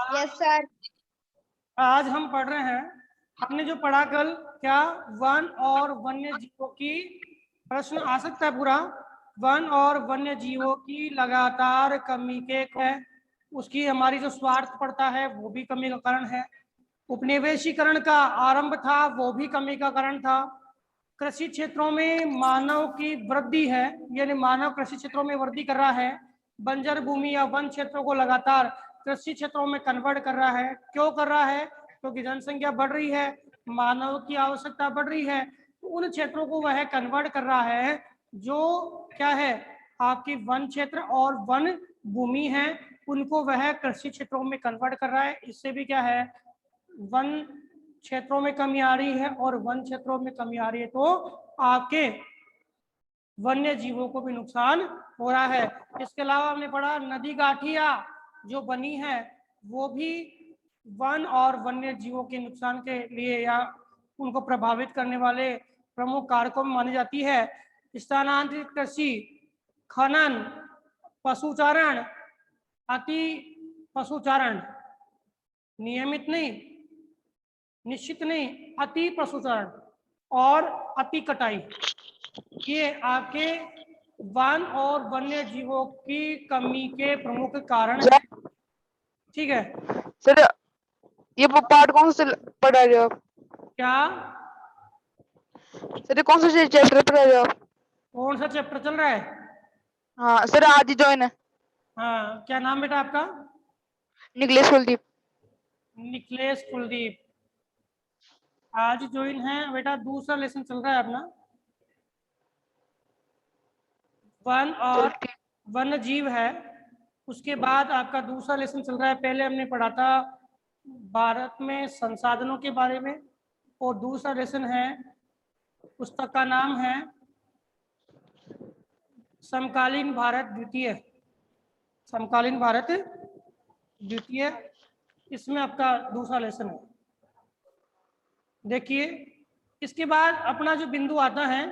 Yes sir. आज हम पढ़ रहे हैं, हमने जो पढ़ा कल, क्या वन और वन्य जीवों की, प्रश्न आ सकता है पूरा, वन और वन्य जीवों की लगातार कमी के है, उसकी हमारी जो स्वार्थ पड़ता है वो भी कमी का कारण है। उपनिवेशीकरण का आरंभ था, वो भी कमी का कारण था। कृषि क्षेत्रों में मानव की वृद्धि है, यानी मानव कृषि क्षेत्रों में वृद्धि कर रहा है, बंजर भूमि या वन क्षेत्रों को लगातार कृषि क्षेत्रों में कन्वर्ट कर रहा है। क्यों कर रहा है? क्योंकि जनसंख्या बढ़ रही है, मानव की आवश्यकता बढ़ रही है, तो उन क्षेत्रों को वह कन्वर्ट कर रहा है जो क्या है, आपकी वन क्षेत्र और वन भूमि है, उनको वह कृषि क्षेत्रों में कन्वर्ट कर रहा है। इससे भी क्या है, वन क्षेत्रों में कमी आ रही है, और वन क्षेत्रों में कमी आ रही है तो आपके वन्य जीवों को भी नुकसान हो रहा है। इसके अलावा हमने पढ़ा नदी गाठिया जो बनी है वो भी वन और वन्य जीवों के नुकसान के लिए या उनको प्रभावित करने वाले प्रमुख कारकों में मानी जाती है। स्थानांतरित कृषि, खनन, पशुचारण, अति पशुचारण, नियमित नहीं, निश्चित नहीं, अति पशुचारण और अति कटाई, ये आपके वन और वन्य जीवों की कमी के प्रमुख कारण हैं। ठीक है सर, ये पार्ट कौन सा पढ़ा रहे हो आप? क्या? सर ये कौन सा चैप्टर पढ़ा रहे हो आप? कौन सा चैप्टर चल रहा है? हाँ सर, आज ही ज्वाइन है। हाँ, क्या नाम बेटा आपका? निखिलेश कुलदीप। निखिलेश कुलदीप, आज ज्वाइन है बेटा। दूसरा लेसन चल रहा है अपना, वन और वन्य जीव है। उसके बाद आपका दूसरा लेसन चल रहा है। पहले हमने पढ़ा था भारत में संसाधनों के बारे में, और दूसरा लेसन है, पुस्तक का नाम है समकालीन भारत द्वितीय, समकालीन भारत द्वितीय, इसमें आपका दूसरा लेसन है। देखिए, इसके बाद अपना जो बिंदु आता है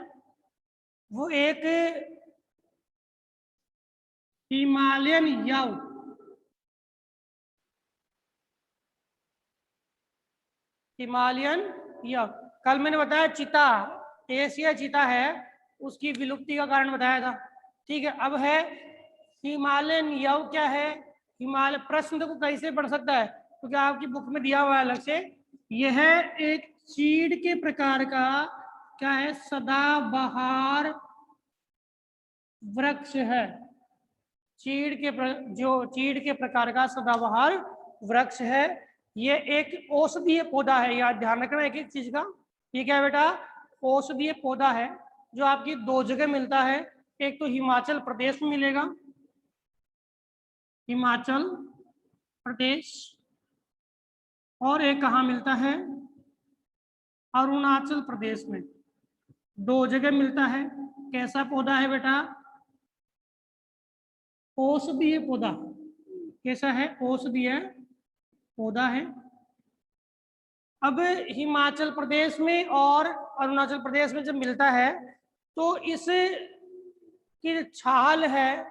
वो एक हिमालयन यव, हिमालयन यव। कल मैंने बताया चीता, एशिया चीता है, उसकी विलुप्ति का कारण बताया था। ठीक है, अब है हिमालयन यव। क्या है हिमालय? प्रश्न को कैसे पढ़ सकता है, क्योंकि तो आपकी बुक में दिया हुआ है अलग से। यह एक चीड़ के प्रकार का क्या है, सदाबहार वृक्ष है। जो चीड़ के प्रकार का सदाबहार वृक्ष है। ये एक औषधीय पौधा है, याद ध्यान रखना एक एक चीज का। ये क्या है बेटा? औषधीय पौधा है, जो आपकी दो जगह मिलता है। एक तो हिमाचल प्रदेश में मिलेगा, हिमाचल प्रदेश, और एक कहाँ मिलता है, अरुणाचल प्रदेश में। दो जगह मिलता है। कैसा पौधा है बेटा? औषधीय पौधा। कैसा है? औषधीय पौधा है। अब हिमाचल प्रदेश में और अरुणाचल प्रदेश में जब मिलता है तो इस की छाल है,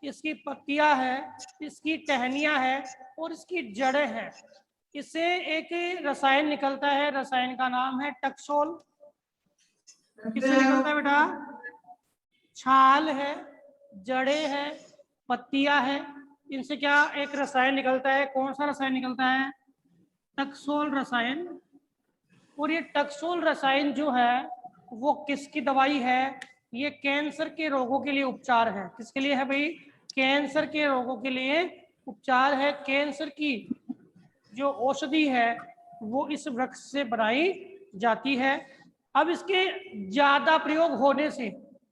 इसकी पत्तियां है, इसकी टहनियां है और इसकी जड़ें हैं। इससे एक रसायन निकलता है, रसायन का नाम है टक्सोल। किससे निकलता है बेटा? छाल है, जड़ें है, पत्तियां है, इनसे क्या एक रसायन निकलता है। कौन सा रसायन निकलता है? टक्सोल रसायन। और ये टक्सोल रसायन जो है वो किसकी दवाई है? ये कैंसर के रोगों के लिए उपचार है। किसके लिए है भाई? कैंसर के रोगों के लिए उपचार है। कैंसर की जो औषधि है वो इस वृक्ष से बनाई जाती है। अब इसके ज्यादा प्रयोग होने से,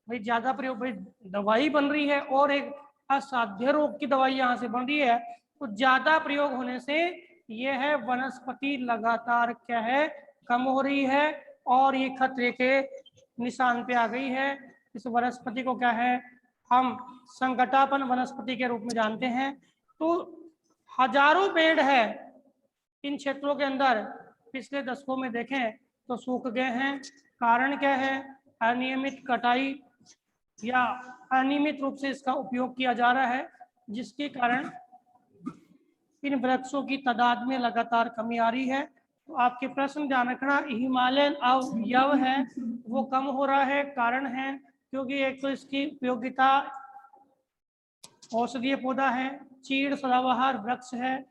भाई ज्यादा प्रयोग, भाई दवाई बन रही है और एक असाध्य रोग की दवाई यहाँ से बन रही है, तो ज्यादा प्रयोग होने से यह है वनस्पति लगातार क्या है, कम हो रही है और ये खतरे के निशान पे आ गई है। इस वनस्पति को क्या है, हम संकटापन्न वनस्पति के रूप में जानते हैं। तो हजारों पेड़ है इन क्षेत्रों के अंदर, पिछले दशकों में देखें तो सूख गए हैं। कारण क्या है? अनियमित कटाई या अनियमित रूप से इसका उपयोग किया जा रहा है, जिसके कारण इन वृक्षों की तादाद में लगातार कमी आ रही है। तो आपके प्रश्न ध्यान रखना, हिमालयन अवयव है वो कम हो रहा है, कारण है क्योंकि एक तो इसकी उपयोगिता औषधीय पौधा है, चीड़ सदाबहार वृक्ष है,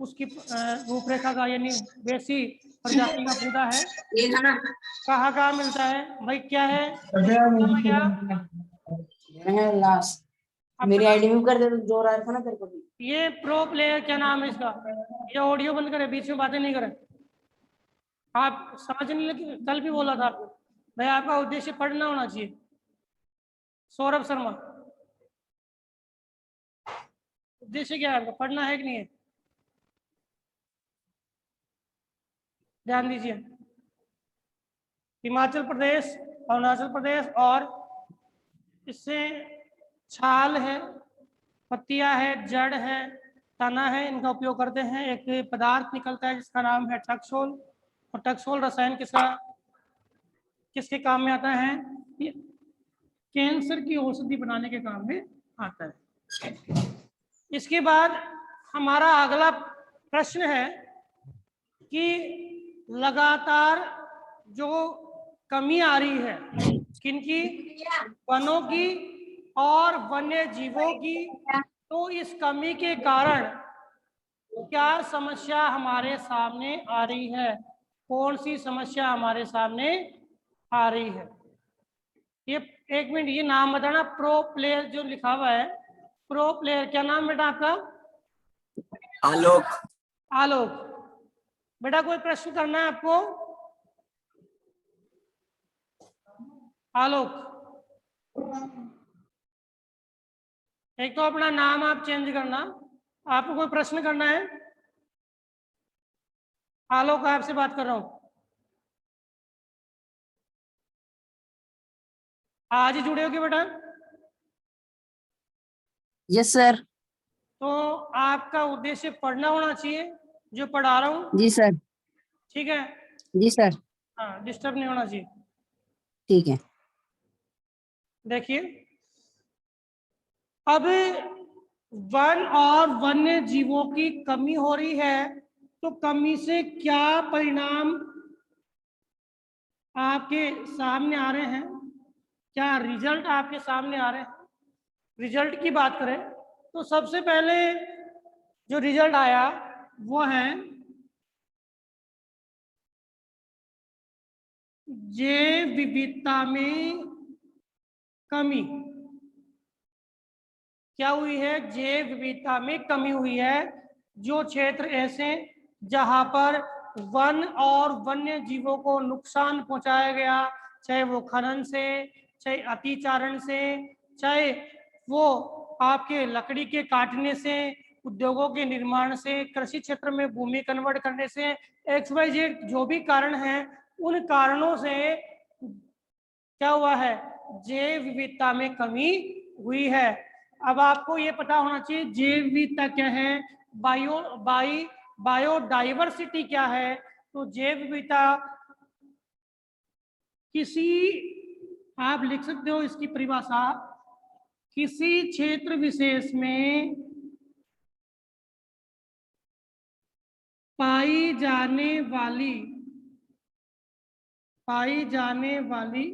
उसकी रूपरेखा का यानी वैसी प्रजाति का पौधा है। कहाँ कहाँ मिलता है भाई, क्या है लास्ट मेरी आईडी में कर दे, तो जो रहा था ना तेरे को भी। ये प्रो प्लेयर क्या नाम है इसका, ये ऑडियो बंद करे, बीच में बातें नहीं करें। आप समझ नहीं लगे, कल भी बोला था आपको भाई आपका उद्देश्य पढ़ना होना चाहिए। सौरभ शर्मा, उद्देश्य क्या है आपका, पढ़ना है कि नहीं है? ध्यान दीजिए, हिमाचल प्रदेश, अरुणाचल प्रदेश और इससे छाल है, पत्तियां है, जड़ है, तना है, इनका उपयोग करते हैं। एक पदार्थ निकलता है जिसका नाम है टक्सोल, और टक्सोल रसायन किसके काम में आता है? कैंसर की औषधि बनाने के काम में आता है। इसके बाद हमारा अगला प्रश्न है कि लगातार जो कमी आ रही है किनकी, वनों की और वन्य जीवों की, तो इस कमी के कारण क्या समस्या हमारे सामने आ रही है? कौन सी समस्या हमारे सामने आ रही है? ये एक मिनट, ये नाम बताना, प्रो प्लेयर जो लिखा हुआ है, प्रो प्लेयर क्या नाम बेटा आपका? आलोक। आलोक, बेटा कोई प्रश्न करना है आपको? आलोक, एक तो अपना नाम आप चेंज करना, आपको कोई प्रश्न करना है? आलोक, आपसे बात कर रहा हूं, आज ही जुड़े हो क्या बेटा? Yes sir. तो आपका उद्देश्य पढ़ना होना चाहिए, जो पढ़ा रहा हूँ। जी सर। ठीक है, जी सर। हाँ, डिस्टर्ब नहीं होना चाहिए। ठीक है। देखिए, अब वन और वन्य जीवों की कमी हो रही है, तो कमी से क्या परिणाम आपके सामने आ रहे हैं, क्या रिजल्ट आपके सामने आ रहे हैं? रिजल्ट की बात करें तो सबसे पहले जो रिजल्ट आया वो है जैव विविधता में कमी। क्या हुई है? जैव विविधता में कमी हुई है। जो क्षेत्र ऐसे जहां पर वन और वन्य जीवों को नुकसान पहुंचाया गया, चाहे वो खनन से, चाहे अतिचारण से, चाहे वो आपके लकड़ी के काटने से, उद्योगों के निर्माण से, कृषि क्षेत्र में भूमि कन्वर्ट करने से, XYZ जो भी कारण है, उन कारणों से क्या हुआ है? जैव विविधता में कमी हुई है। अब आपको ये पता होना चाहिए जैव विविधता क्या है, बायोडाइवर्सिटी क्या है। तो जैव विविधता किसी, आप लिख सकते हो इसकी परिभाषा, किसी क्षेत्र विशेष में पाई जाने वाली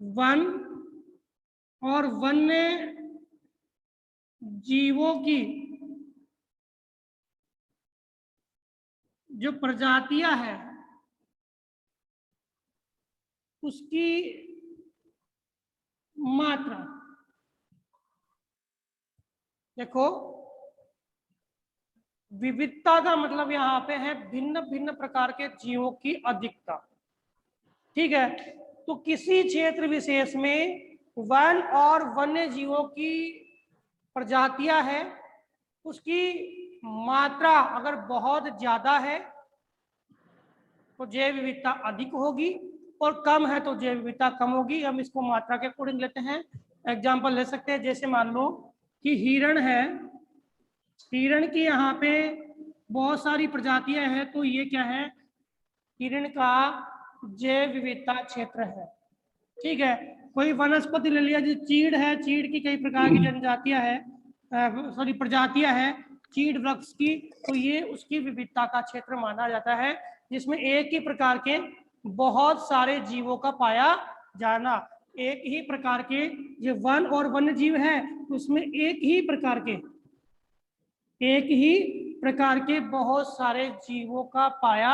वन और वन्य जीवों की जो प्रजातियां हैं उसकी मात्रा। देखो, विविधता का मतलब यहाँ पे है भिन्न भिन्न प्रकार के जीवों की अधिकता। ठीक है, तो किसी क्षेत्र विशेष में वन और वन्य जीवों की प्रजातियां है, उसकी मात्रा अगर बहुत ज्यादा है तो जैव विविधता अधिक होगी, और कम है तो जैव विविधता कम होगी। हम इसको मात्रा के अकॉर्डिंग लेते हैं। एग्जाम्पल ले सकते हैं, जैसे मान लो कि हिरण है, हिरण की यहाँ पे बहुत सारी प्रजातियां हैं, तो ये क्या है? हिरण का जैव विविधता क्षेत्र है। ठीक है, कोई वनस्पति ले लिया, जो चीड़ है, चीड़ की कई प्रकार की जनजातियां हैं, सॉरी प्रजातियां हैं चीड़ वृक्ष की, तो ये उसकी विविधता का क्षेत्र माना जाता है, जिसमें एक ही प्रकार के बहुत सारे जीवों का पाया जाना। एक ही प्रकार के जो वन और वन्य जीव है उसमें एक ही प्रकार के बहुत सारे जीवों का पाया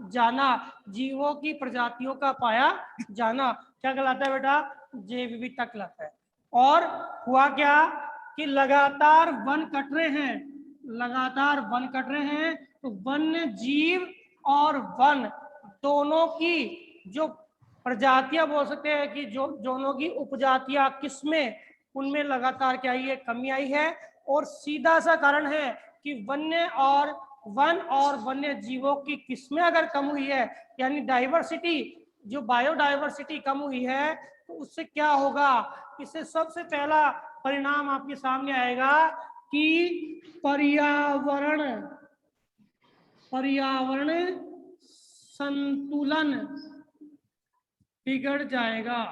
जाना, जीवों की प्रजातियों का पाया जाना क्या कहलाता है बेटा? जैव विविधता कहलाता है। और हुआ क्या कि लगातार वन कट रहे हैं, तो वन्य जीव और वन दोनों की जो प्रजातियां बोल सकते हैं कि जो दोनों की उपजातियां किस्में, उनमें लगातार क्या आई है? कमी आई है। और सीधा सा कारण है कि वन और वन्य जीवों की किस्में अगर कम हुई है, यानी डाइवर्सिटी, जो बायोडाइवर्सिटी कम हुई है, तो उससे क्या होगा? इससे सबसे पहला परिणाम आपके सामने आएगा कि पर्यावरण संतुलन बिगड़ जाएगा।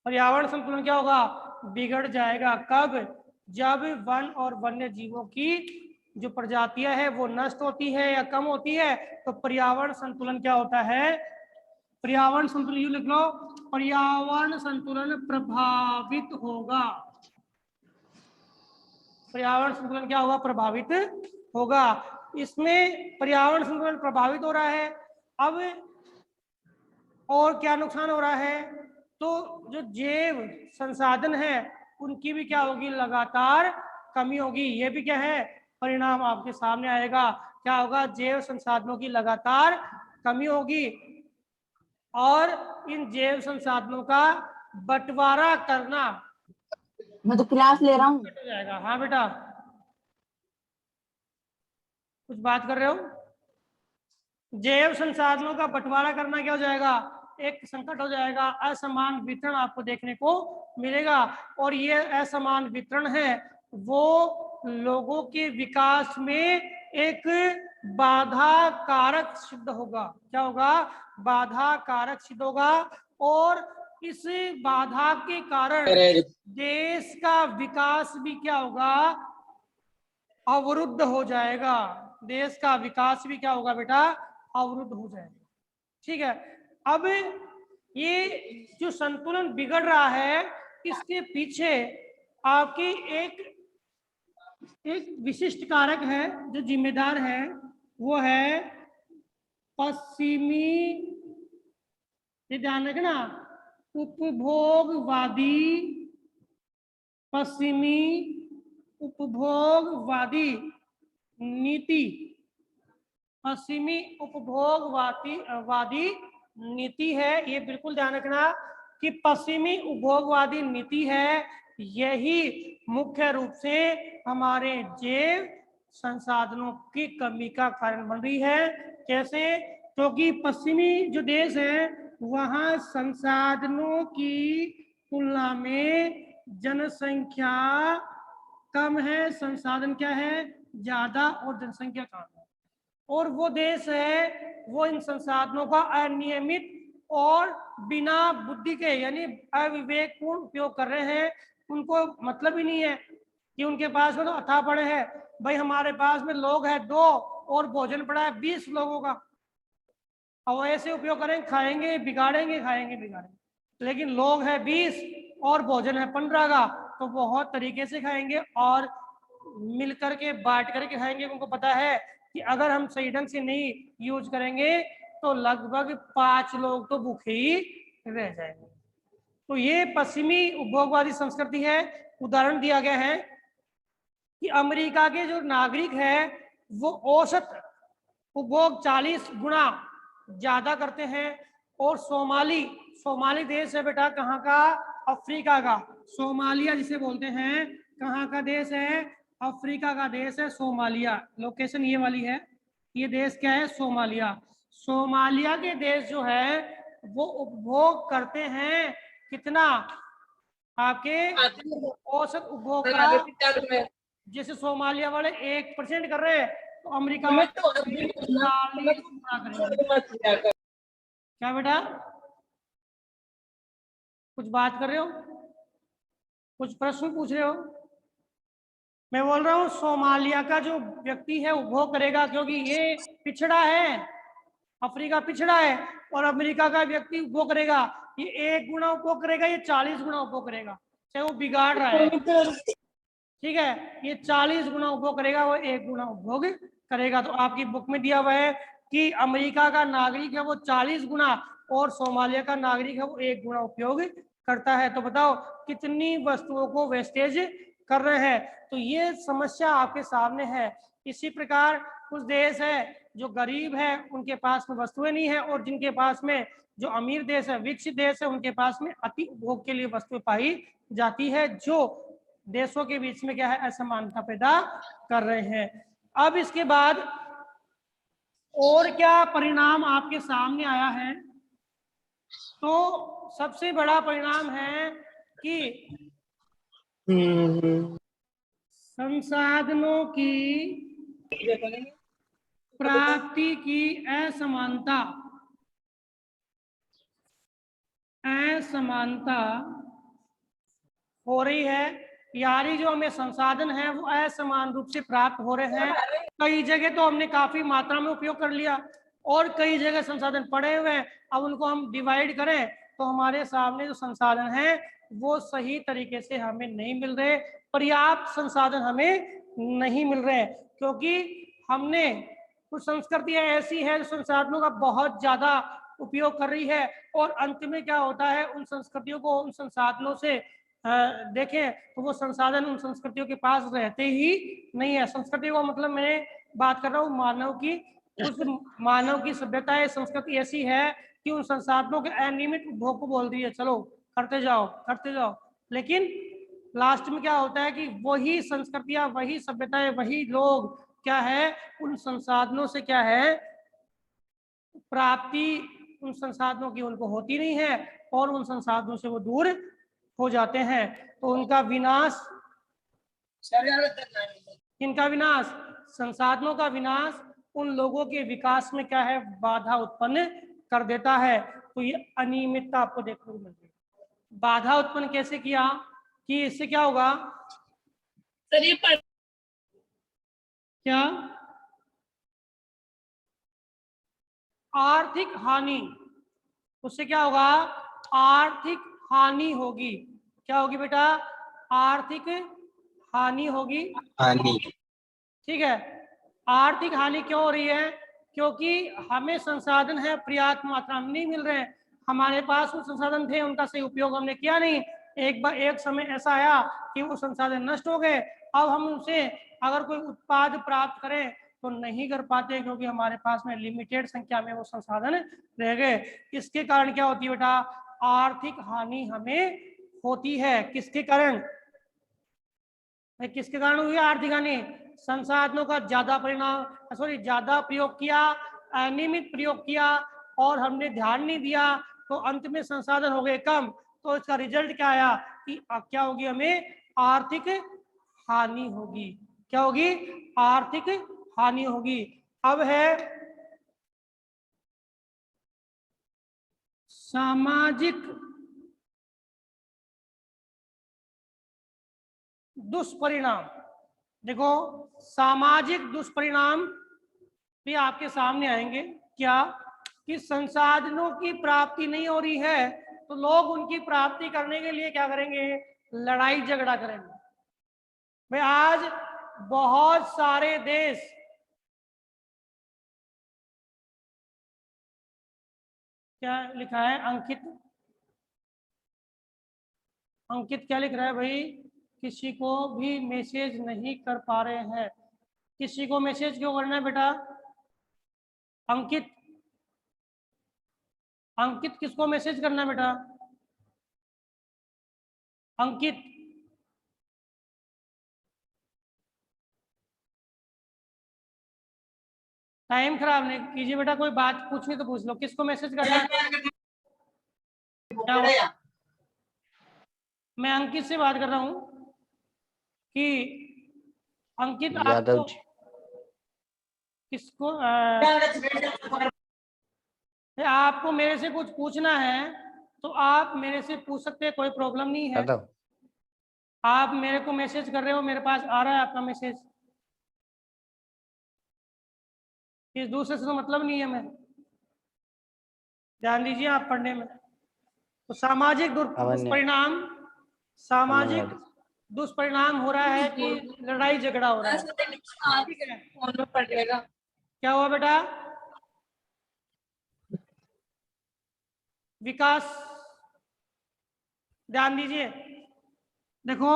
पर्यावरण संतुलन क्या होगा? बिगड़ जाएगा। कब? जब वन और वन्य जीवों की जो प्रजातियां है वो नष्ट होती है या कम होती है, तो पर्यावरण संतुलन क्या होता है? पर्यावरण संतुलन यू लिख लो, पर्यावरण संतुलन प्रभावित होगा। पर्यावरण संतुलन क्या होगा? प्रभावित होगा। इसमें पर्यावरण संतुलन प्रभावित हो रहा है। अब और क्या नुकसान हो रहा है? तो जो जैव संसाधन है उनकी भी क्या होगी? लगातार कमी होगी। ये भी क्या है? परिणाम आपके सामने आएगा। क्या होगा? जैव संसाधनों की लगातार कमी होगी और इन जैव संसाधनों का बंटवारा करना मैं तो क्लास ले रहा हूँ। हो जाएगा। हाँ बेटा, कुछ बात कर रहे हो? जैव संसाधनों का बंटवारा करना क्या हो जाएगा? एक संकट हो जाएगा। असमान वितरण आपको देखने को मिलेगा, और ये असमान वितरण है वो लोगों के विकास में एक बाधा कारक सिद्ध होगा। क्या होगा? बाधा कारक सिद्ध होगा। और इस बाधा के कारण देश का विकास भी क्या होगा? अवरुद्ध हो जाएगा। देश का विकास भी क्या होगा बेटा? अवरुद्ध हो जाएगा। ठीक है। अब ये जो संतुलन बिगड़ रहा है, इसके पीछे आपकी एक विशिष्ट कारक है जो जिम्मेदार है, वो है पश्चिमी, ये ध्यान रखना, पश्चिमी उपभोगवादी नीति। पश्चिमी उपभोगवादी नीति है, ये बिल्कुल ध्यान रखना कि पश्चिमी उपभोगवादी नीति है, यही मुख्य रूप से हमारे जैव संसाधनों की कमी का कारण बन रही है। कैसे? क्योंकि पश्चिमी जो देश है वहाँ संसाधनों की तुलना में जनसंख्या कम है, संसाधन क्या है? ज्यादा, और जनसंख्या कम है। और वो देश है वो इन संसाधनों का अनियमित और बिना बुद्धि के यानी अविवेकपूर्ण उपयोग कर रहे हैं। उनको मतलब ही नहीं है कि उनके पास में तो अथाह पड़े हैं। भाई हमारे पास में लोग हैं 2 और भोजन पड़ा है 20 लोगों का, अब ऐसे उपयोग करेंगे, खाएंगे बिगाड़ेंगे, खाएंगे बिगाड़ेंगे। लेकिन लोग हैं 20 और भोजन है 15 का, तो बहुत तरीके से खाएंगे और मिल करके बांट करके खाएंगे। उनको पता है कि अगर हम सही ढंग से नहीं यूज करेंगे तो लगभग 5 लोग तो भूखे ही रह जाएंगे। तो ये पश्चिमी उपभोगवादी संस्कृति है। उदाहरण दिया गया है कि अमेरिका के जो नागरिक है वो औसत उपभोग 40 गुना ज्यादा करते हैं। और सोमाली देश है बेटा, कहाँ का? अफ्रीका का। सोमालिया जिसे बोलते हैं, कहाँ का देश है? अफ्रीका का देश है सोमालिया। लोकेशन ये वाली है। ये देश क्या है? सोमालिया। सोमालिया के देश जो है वो उपभोग करते हैं कितना? आपके औसत उपभोग का, जैसे सोमालिया वाले 1% कर रहे हैं, तो अमेरिका में 40 गुना करेंगे। क्या बेटा, कुछ बात कर रहे हो? कुछ प्रश्न पूछ रहे हो? मैं बोल रहा हूँ सोमालिया का जो व्यक्ति है उपभोग करेगा, क्योंकि ये पिछड़ा है, अफ्रीका पिछड़ा है, और अमेरिका का व्यक्ति उपभोग करेगा, ये 1 गुना उपभोग करेगा, ये 40 गुना उपभोग करेगा, चाहे वो बिगाड़ रहा है, ठीक है। ये 40 गुना उपभोग करेगा, वो 1 गुना उपभोग करेगा। तो आपकी बुक में दिया हुआ है कि अमेरिका का नागरिक है वो 40 गुना और सोमालिया का नागरिक है वो 1 गुना उपयोग करता है। तो बताओ कितनी वस्तुओं को वेस्टेज कर रहे हैं। तो ये समस्या आपके सामने है। इसी प्रकार कुछ देश है जो गरीब है, उनके पास में वस्तुएं नहीं है, और जिनके पास में जो अमीर देश है, विकसित देश है, उनके पास में अति उपभोग के लिए वस्तुएं पाई जाती है, जो देशों के बीच में क्या है, असमानता पैदा कर रहे हैं। अब इसके बाद और क्या परिणाम आपके सामने आया है? तो सबसे बड़ा परिणाम है कि संसाधनों की प्राप्ति की असमानता हो रही है। यानी जो हमें संसाधन है वो असमान रूप से प्राप्त हो रहे हैं। कई जगह तो हमने काफी मात्रा में उपयोग कर लिया, और कई जगह संसाधन पड़े हुए हैं। अब उनको हम डिवाइड करें तो हमारे सामने जो संसाधन है वो सही तरीके से हमें नहीं मिल रहे, पर्याप्त संसाधन हमें नहीं मिल रहे, क्योंकि हमने कुछ संस्कृतियां ऐसी है जो संसाधनों का बहुत ज्यादा उपयोग कर रही है, और अंत में क्या होता है, उन संस्कृतियों को उन संसाधनों से देखें तो वो संसाधन उन संस्कृतियों के पास रहते ही नहीं है। संस्कृति को मतलब मैं बात कर रहा हूँ मानव की, उस मानव की सभ्यता है, संस्कृति ऐसी है कि उन संसाधनों के अनियमित उपभोग को बोल रही है, चलो करते जाओ, लेकिन लास्ट में क्या होता है कि वही संस्कृतियां, वही सभ्यताएं, वही लोग क्या है, उन संसाधनों से क्या है, प्राप्ति उन संसाधनों की उनको होती नहीं है, और उन संसाधनों से वो दूर हो जाते हैं। तो उनका विनाश, इनका विनाश, संसाधनों का विनाश उन लोगों के विकास में क्या है, बाधा उत्पन्न कर देता है। तो ये अनियमितता आपको देखने को मिल रही है। बाधा उत्पन्न कैसे किया कि इससे क्या होगा, क्या आर्थिक हानि, उससे क्या होगा, आर्थिक हानि होगी। क्या होगी बेटा, आर्थिक हानि होगी। ठीक है, आर्थिक हानि क्यों हो रही है, क्योंकि हमें संसाधन है पर्याप्त मात्रा में नहीं मिल रहे हैं। हमारे पास वो संसाधन थे, उनका सही उपयोग हमने किया नहीं। एक समय ऐसा आया कि वो संसाधन नष्ट हो गए। अब हम उनसे अगर कोई उत्पाद प्राप्त करें तो नहीं कर पाते, क्योंकि हमारे पास में लिमिटेड संख्या में वो संसाधन रह गए। इसके कारण क्या होती है बेटा, आर्थिक हानि हमें होती है। किसके कारण, किसके कारण हुई आर्थिक हानि, संसाधनों का ज्यादा प्रयोग किया, अनियमित प्रयोग किया, और हमने ध्यान नहीं दिया, तो अंत में संसाधन हो गए कम। तो इसका रिजल्ट क्या आया कि क्या होगी, हमें आर्थिक हानि होगी। क्या होगी, आर्थिक हानि होगी। अब है सामाजिक दुष्परिणाम। देखो, सामाजिक दुष्परिणाम भी आपके सामने आएंगे। क्या कि संसाधनों की प्राप्ति नहीं हो रही है, तो लोग उनकी प्राप्ति करने के लिए क्या करेंगे, लड़ाई झगड़ा करेंगे। भाई आज बहुत सारे देश, क्या लिखा है अंकित क्या लिख रहा है भाई, किसी को भी मैसेज नहीं कर पा रहे हैं। किसी को मैसेज क्यों करना है बेटा, अंकित किसको मैसेज करना है बेटा, अंकित टाइम खराब नहीं कीजिए बेटा, कोई बात पूछनी तो पूछ लो, किसको मैसेज करना है। मैं अंकित से बात कर रहा हूं कि अंकित आपको किसको आपको मेरे से कुछ पूछना है तो आप मेरे से पूछ सकते हैं, कोई प्रॉब्लम नहीं है। आप मेरे को मैसेज कर रहे हो, मेरे पास आ रहा है आपका मैसेज, इस दूसरे से तो मतलब नहीं है। मैं ध्यान दीजिए आप पढ़ने में। तो सामाजिक दुष्परिणाम, सामाजिक दुष्परिणाम हो रहा है कि लड़ाई झगड़ा हो रहा है। ठीक है, फोन में पढ़ लेगा। क्या हुआ बेटा? विकास, ध्यान दीजिए। देखो,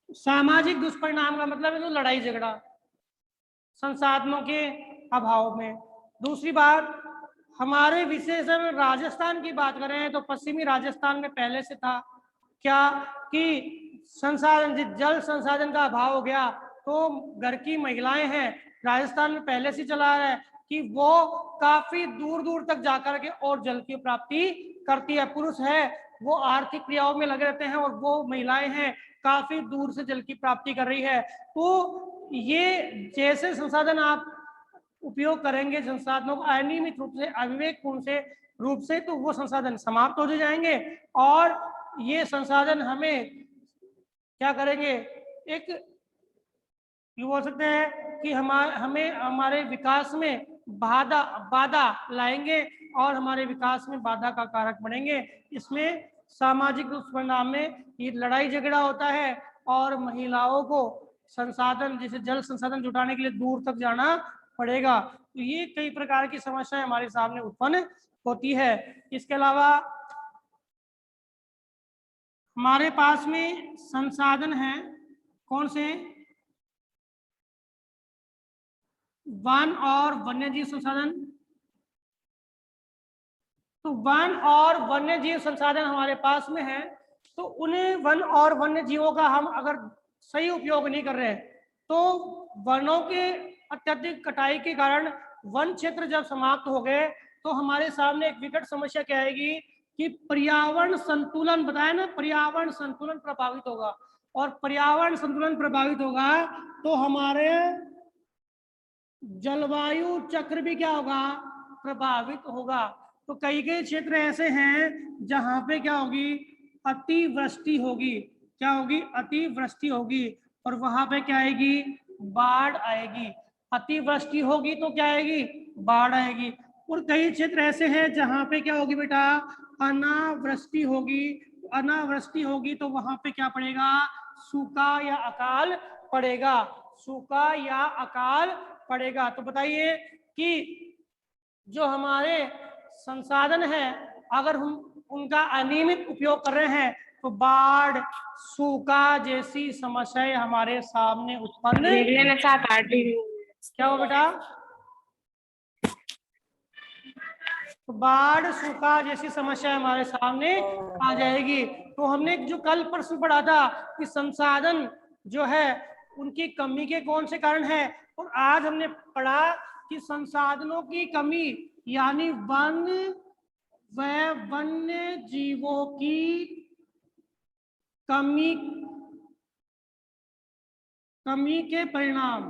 सामाजिक दुष्परिणाम का मतलब है तो लड़ाई झगड़ा संसाधनों के अभाव में। दूसरी बात, हमारे विशेष में राजस्थान की बात करें तो पश्चिमी राजस्थान में पहले से था क्या कि संसाधन, जल संसाधन का अभाव हो गया, तो घर की महिलाएं हैं, राजस्थान में पहले से चला रहा है कि वो काफी दूर दूर तक जाकर के और जल की प्राप्ति करती है। पुरुष है वो आर्थिक क्रियाओं में लगे रहते हैं और वो महिलाएं हैं काफी दूर से जल की प्राप्ति कर रही है। तो ये जैसे संसाधन आप उपयोग करेंगे संसाधनों को अनियमित रूप से, अविवेकपूर्ण से रूप से, तो वो संसाधन समाप्त हो जाएंगे और ये संसाधन हमें क्या करेंगे, एक ये बोल सकते हैं कि हमें हमारे विकास में बाधा लाएंगे और हमारे विकास में बाधा का कारक बनेंगे। इसमें सामाजिक दुष्परिणाम में ये लड़ाई झगड़ा होता है और महिलाओं को संसाधन, जैसे जल संसाधन जुटाने के लिए दूर तक जाना पड़ेगा। तो ये कई प्रकार की समस्याएं हमारे सामने उत्पन्न होती है। इसके अलावा हमारे पास में संसाधन है कौन से, वन और वन्यजीव संसाधन। तो वन और वन्यजीव संसाधन हमारे पास में है, तो उन्हें वन और वन्य जीवों का हम अगर सही उपयोग नहीं कर रहे तो वनों के अत्यधिक कटाई के कारण वन क्षेत्र जब समाप्त हो गए तो हमारे सामने एक विकट समस्या क्या आएगी कि पर्यावरण संतुलन, बताया ना, पर्यावरण संतुलन प्रभावित होगा और पर्यावरण संतुलन प्रभावित होगा तो हमारे जलवायु चक्र भी क्या होगा, प्रभावित होगा। तो कई कई क्षेत्र ऐसे हैं जहां पे क्या होगी, अतिवृष्टि होगी। क्या होगी, अतिवृष्टि होगी और वहां पे क्या आएगी, बाढ़ आएगी। अतिवृष्टि होगी तो क्या आएगी, बाढ़ आएगी। और कई क्षेत्र ऐसे हैं जहां पे क्या होगी बेटा, अनावृष्टि होगी। अनावृष्टि होगी तो वहां पे क्या पड़ेगा, सूखा या अकाल पड़ेगा, सूखा या अकाल पड़ेगा। तो बताइए कि जो हमारे संसाधन है अगर हम उनका अनियमित उपयोग कर रहे हैं तो बाढ़, सूखा जैसी समस्याएं हमारे सामने उत्पन्न। क्या हो बेटा, तो बाढ़, सूखा जैसी समस्या हमारे सामने आ जाएगी। तो हमने जो कल प्रश्न पढ़ा था कि संसाधन जो है उनकी कमी के कौन से कारण है, और आज हमने पढ़ा कि संसाधनों की कमी यानी वन व वन्य जीवों की कमी के परिणाम,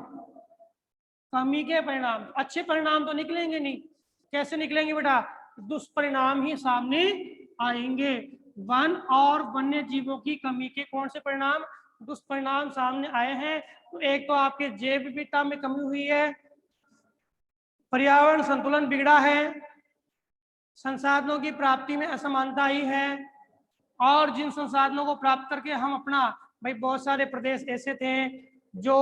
कमी के परिणाम, अच्छे परिणाम तो निकलेंगे नहीं। कैसे निकलेंगे बेटा, दुष्परिणाम ही सामने आएंगे। वन और वन्य जीवों की कमी के कौन से परिणाम, दुष्परिणाम सामने आए हैं। तो एक तो आपके जैव विविधता में कमी हुई है, पर्यावरण संतुलन बिगड़ा है, संसाधनों की प्राप्ति में असमानता आई है, और जिन संसाधनों को प्राप्त करके हम अपना, भाई बहुत सारे प्रदेश ऐसे थे जो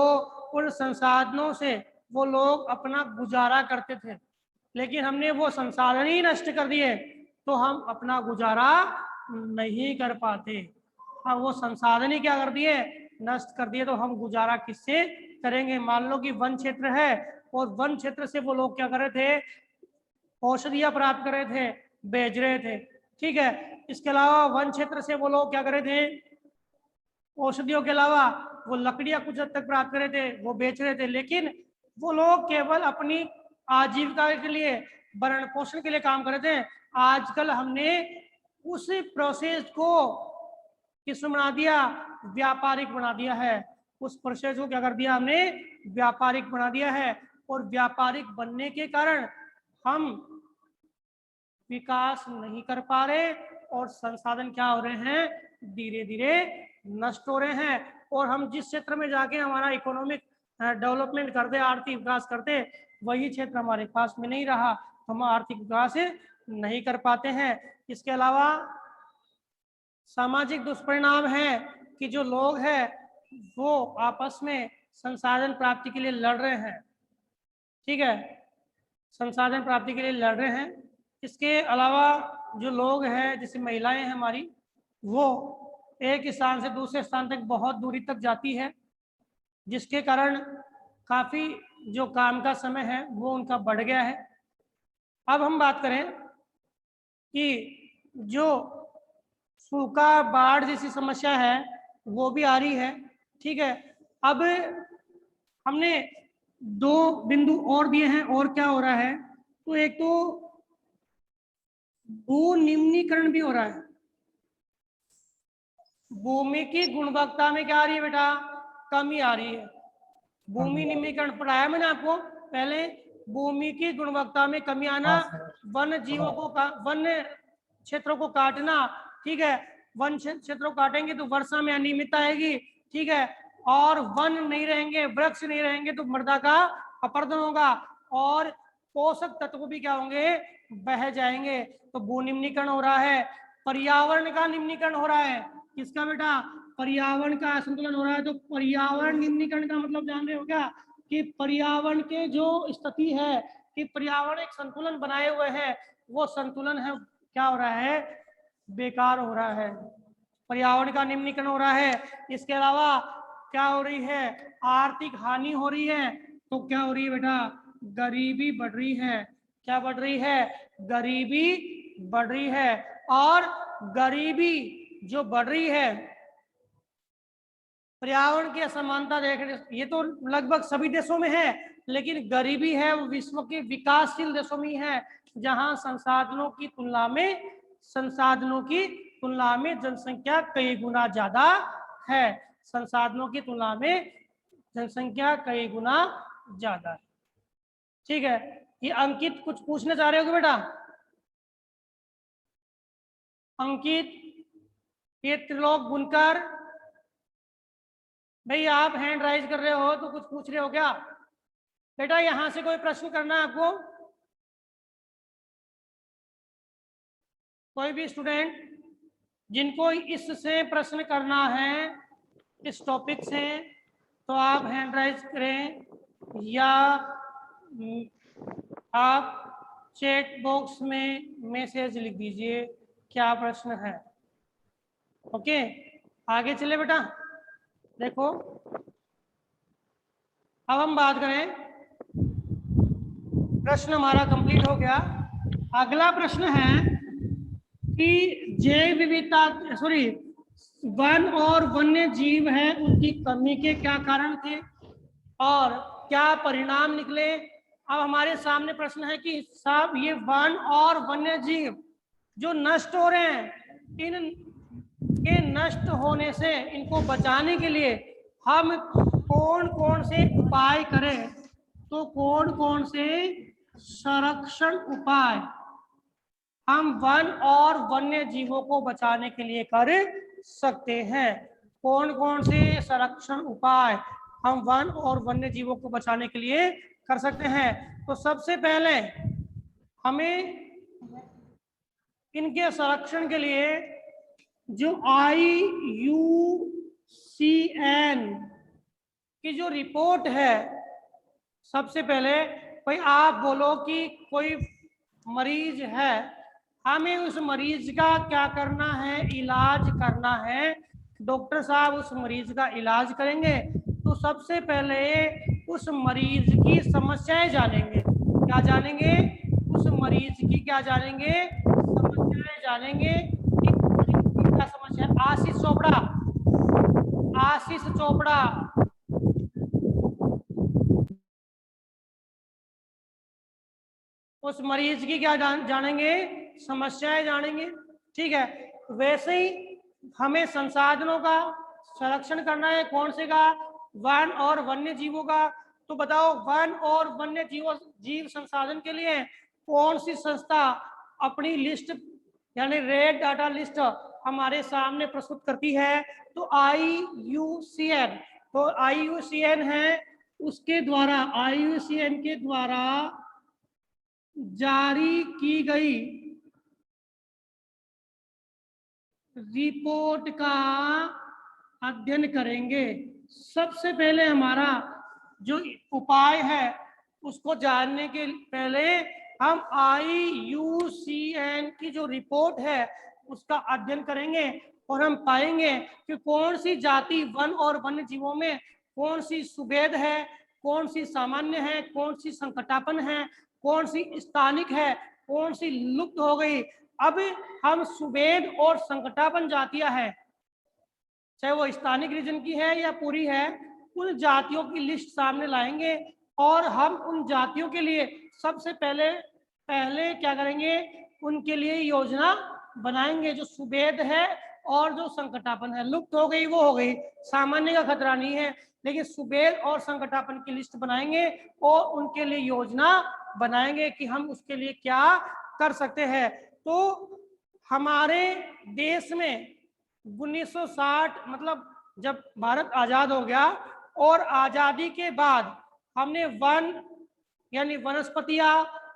उन संसाधनों से वो लोग अपना गुजारा करते थे, लेकिन हमने वो संसाधन ही नष्ट कर दिए तो हम अपना गुजारा नहीं कर पाते। हाँ, वो संसाधन ही क्या कर दिए, नष्ट कर दिए, तो हम गुजारा किससे करेंगे। मान लो कि वन क्षेत्र है और वन क्षेत्र से वो लोग क्या कर रहे थे, औषधियां प्राप्त कर रहे थे, बेच रहे थे, ठीक है। इसके अलावा वन क्षेत्र से वो लोग क्या कर रहे थे, औषधियों के अलावा वो लकड़ियां कुछ हद तक प्राप्त कर रहे थे, वो बेच रहे थे, लेकिन वो लोग केवल अपनी आजीविका के लिए, भरण पोषण के लिए काम कर रहे थे। आजकल हमने उस प्रोसेस को किस बना दिया, व्यापारिक बना दिया है। उस प्रोसेस को क्या कर दिया हमने, व्यापारिक बना दिया है, और व्यापारिक बनने के कारण हम विकास नहीं कर पा रहे और संसाधन क्या हो रहे हैं, धीरे धीरे नष्ट हो रहे हैं, और हम जिस क्षेत्र में जाके हमारा इकोनॉमिक डेवलपमेंट करते, आर्थिक विकास करते, वही क्षेत्र हमारे पास में नहीं रहा, तो हम आर्थिक विकास नहीं कर पाते हैं। इसके अलावा सामाजिक दुष्परिणाम है कि जो लोग हैं वो आपस में संसाधन प्राप्ति के लिए लड़ रहे हैं, ठीक है, संसाधन प्राप्ति के लिए लड़ रहे हैं। इसके अलावा जो लोग हैं, जैसे महिलाएं हैं हमारी, वो एक स्थान से दूसरे स्थान तक बहुत दूरी तक जाती है, जिसके कारण काफी जो काम का समय है वो उनका बढ़ गया है। अब हम बात करें कि जो सूखा, बाढ़ जैसी समस्या है वो भी आ रही है, ठीक है। अब हमने 2 बिंदु और दिए हैं, और क्या हो रहा है, तो एक तो भू निम्नीकरण भी हो रहा है। भूमि की गुणवत्ता में क्या आ रही है बेटा, कमी आ रही है। भूमि निम्नीकरण पढ़ाया मैंने आपको पहले, भूमि की गुणवत्ता में कमी आना, वन्य जीवों को वन्य क्षेत्रों को काटना, ठीक है, वन क्षेत्रों को काटेंगे तो वर्षा में अनियमितता आएगी, ठीक है, और वन नहीं रहेंगे, वृक्ष नहीं रहेंगे तो मृदा का अपरदन होगा, और पोषक तत्व भी क्या होंगे, बह जाएंगे। तो भू निम्नीकरण हो रहा है, पर्यावरण का निम्नीकरण हो रहा है। किसका बेटा, पर्यावरण का असंतुलन हो रहा है। तो पर्यावरण निम्नीकरण का मतलब जान रहे हो क्या, कि पर्यावरण के जो स्थिति है कि पर्यावरण एक संतुलन बनाए हुए है, वो संतुलन है क्या हो रहा है, बेकार हो रहा है, पर्यावरण का निम्नीकरण हो रहा है। इसके अलावा क्या हो रही है, आर्थिक हानि हो रही है। तो क्या हो रही है बेटा, गरीबी बढ़ रही है। क्या बढ़ रही है, गरीबी बढ़ रही है। और गरीबी जो बढ़ रही है, पर्यावरण की असमानता देख रहे, ये तो लगभग सभी देशों में है, लेकिन गरीबी है वो विश्व के विकासशील देशों में है, जहां संसाधनों की तुलना में जनसंख्या कई गुना ज्यादा है। संसाधनों की तुलना में जनसंख्या कई गुना ज्यादा है, ठीक है। ये अंकित कुछ पूछना चाह रहे हो क्या बेटा, अंकित, ये त्रिलोक बुनकर, भाई आप हैंड राइज कर रहे हो तो कुछ पूछ रहे हो क्या बेटा, यहां से कोई प्रश्न करना है आपको, कोई भी स्टूडेंट जिनको इससे प्रश्न करना है, इस टॉपिक से, तो आप हैंड राइज करें, या आप चैट बॉक्स में मैसेज लिख दीजिए क्या प्रश्न है। ओके, आगे चले बेटा। देखो अब हम बात करें, प्रश्न हमारा कंप्लीट हो गया। अगला प्रश्न है कि जैव विविधता, सॉरी, वन और वन्य जीव है उनकी कमी के क्या कारण थे और क्या परिणाम निकले। अब हमारे सामने प्रश्न है कि साहब ये वन और वन्य जीव जो नष्ट हो रहे हैं, इन के नष्ट होने से इनको बचाने के लिए हम कौन कौन से उपाय करें। तो कौन कौन से संरक्षण उपाय हम वन और वन्य जीवों को बचाने के लिए कर सकते हैं। कौन कौन से संरक्षण उपाय हम वन और वन्य जीवों को बचाने के लिए कर सकते हैं। तो सबसे पहले हमें इनके संरक्षण के लिए जो IUCN की जो रिपोर्ट है, सबसे पहले भाई आप बोलो कि कोई मरीज है, हमें उस मरीज का क्या करना है, इलाज करना है। डॉक्टर साहब उस मरीज का इलाज करेंगे तो सबसे पहले उस मरीज की समस्याएं जानेंगे। क्या जानेंगे, उस मरीज की क्या जानेंगे, समस्याएं जानेंगे कि क्या समस्या। आशीष चोपड़ा उस मरीज की क्या जानेंगे, समस्याएं जानेंगे, ठीक है। वैसे ही हमें संसाधनों का संरक्षण करना है, कौन से का, वन और वन्य जीवों का। तो बताओ वन और वन्य जीव संसाधन के लिए कौन सी संस्था अपनी लिस्ट यानी रेड डाटा लिस्ट हमारे सामने प्रस्तुत करती है। तो IUCN, तो IUCN है, उसके द्वारा, IUCN के द्वारा जारी की गई रिपोर्ट का अध्ययन करेंगे। सबसे पहले हमारा जो उपाय है उसको जानने के पहले हम IUCN की जो रिपोर्ट है उसका अध्ययन करेंगे और हम पाएंगे कि कौन सी जाति वन और वन्य जीवों में कौन सी सुभेद है, कौन सी सामान्य है, कौन सी संकटापन है, कौन सी स्थानिक है, कौन सी लुप्त हो गई। अब हम सुभेद और संकटापन जातियां है, चाहे वो स्थानिक रीजन की है या पूरी है, उन जातियों की लिस्ट सामने लाएंगे और हम उन जातियों के लिए सबसे पहले क्या करेंगे, उनके लिए योजना बनाएंगे। जो सुभेद है और जो संकटापन है, लुप्त हो गई वो हो गई, सामान्य का खतरा नहीं है, लेकिन सुभेद और संकटापन की लिस्ट बनाएंगे और उनके लिए योजना बनाएंगे कि हम उसके लिए क्या कर सकते हैं। तो हमारे देश में 1960 मतलब जब भारत आजाद हो गया और आजादी के बाद हमने वन यानी वनस्पतियां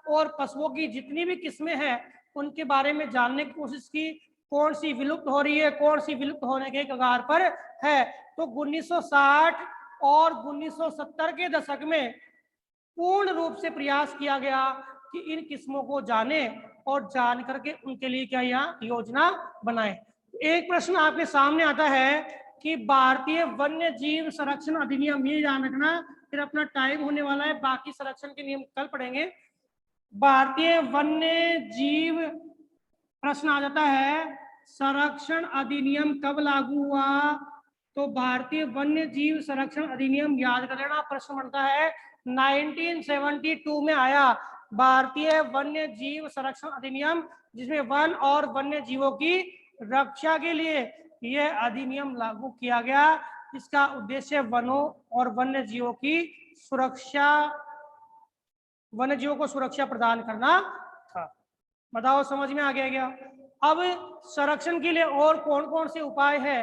और पशुओं की जितनी भी किस्में हैं उनके बारे में जानने की कोशिश की, कौन सी विलुप्त हो रही है, कौन सी विलुप्त होने के कगार पर है। तो 1960 और 1970 के दशक में पूर्ण रूप से प्रयास किया गया कि इन किस्मों को जाने और जान करके उनके लिए क्या यहाँ योजना बनाए। एक प्रश्न आपके सामने आता है कि भारतीय वन्य जीव संरक्षण अधिनियम, ये ध्यान रखना, फिर अपना टाइम होने वाला है, बाकी संरक्षण के नियम कल पढ़ेंगे। भारतीय वन्य जीव प्रश्न आ जाता है, संरक्षण अधिनियम कब लागू हुआ? तो भारतीय वन्य जीव संरक्षण अधिनियम याद कर लेना, प्रश्न बनता है 1972 में आया भारतीय वन्य जीव संरक्षण अधिनियम, जिसमें वन और वन्य जीवों की रक्षा के लिए यह अधिनियम लागू किया गया। इसका उद्देश्य वनों और वन्य जीवों की सुरक्षा, वन्य जीवों को सुरक्षा प्रदान करना था। बताओ समझ में आ गया क्या? अब संरक्षण के लिए और कौन कौन से उपाय है?